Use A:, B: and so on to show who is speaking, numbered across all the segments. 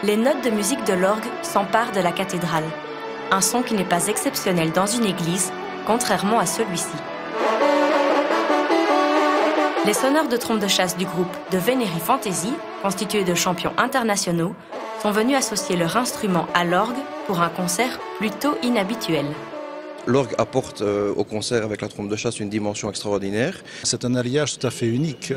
A: les notes de musique de l'orgue s'emparent de la cathédrale. Un son qui n'est pas exceptionnel dans une église, contrairement à celui-ci. Les sonneurs de trompe de chasse du groupe de Vénérie Fantasy, constitué de champions internationaux, sont venus associer leur instrument à l'orgue pour un concert plutôt inhabituel.
B: L'orgue apporte au concert avec la trompe de chasse une dimension extraordinaire.
C: C'est un alliage tout à fait unique.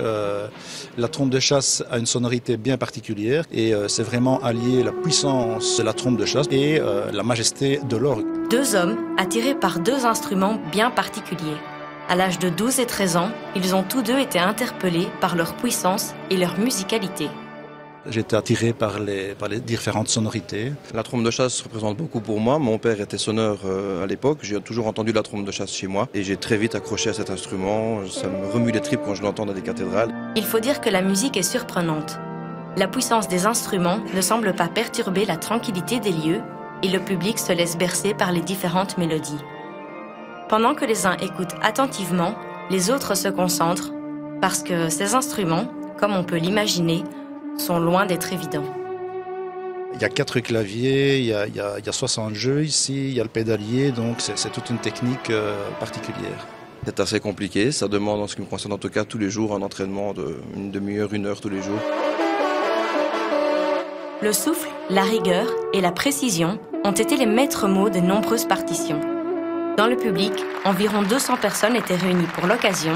C: La trompe de chasse a une sonorité bien particulière et c'est vraiment allié la puissance de la trompe de chasse et la majesté de l'orgue.
A: Deux hommes attirés par deux instruments bien particuliers. À l'âge de 12 et 13 ans, ils ont tous deux été interpellés par leur puissance et leur musicalité.
C: J'ai été attiré par les différentes sonorités.
B: La trompe de chasse représente beaucoup pour moi. Mon père était sonneur à l'époque. J'ai toujours entendu la trompe de chasse chez moi. Et j'ai très vite accroché à cet instrument. Ça me remue les tripes quand je l'entends dans des cathédrales.
A: Il faut dire que la musique est surprenante. La puissance des instruments ne semble pas perturber la tranquillité des lieux et le public se laisse bercer par les différentes mélodies. Pendant que les uns écoutent attentivement, les autres se concentrent parce que ces instruments, comme on peut l'imaginer, sont loin d'être évidents.
C: Il y a 4 claviers, il y a 60 jeux ici, il y a le pédalier, donc c'est toute une technique particulière.
B: C'est assez compliqué, ça demande en ce qui me concerne en tout cas tous les jours un entraînement d'une demi-heure, 1 heure tous les jours.
A: Le souffle, la rigueur et la précision ont été les maîtres mots de nombreuses partitions. Dans le public, environ 200 personnes étaient réunies pour l'occasion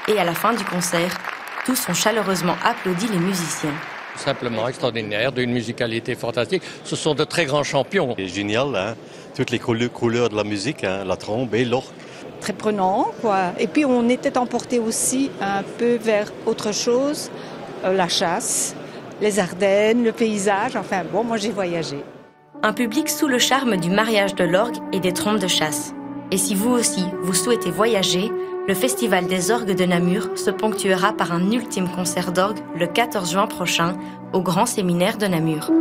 A: et à la fin du concert, tous ont chaleureusement applaudi les musiciens.
D: Simplement extraordinaire, d'une musicalité fantastique. Ce sont de très grands champions.
E: C'est génial, hein? Toutes les couleurs de la musique, hein? La trompe et l'orgue.
F: Très prenant, quoi. Et puis on était emporté aussi un peu vers autre chose, la chasse, les Ardennes, le paysage. Enfin bon, moi j'ai voyagé.
A: Un public sous le charme du mariage de l'orgue et des trompes de chasse. Et si vous aussi, vous souhaitez voyager, le Festival des orgues de Namur se ponctuera par un ultime concert d'orgue le 14 juin prochain au Grand Séminaire de Namur.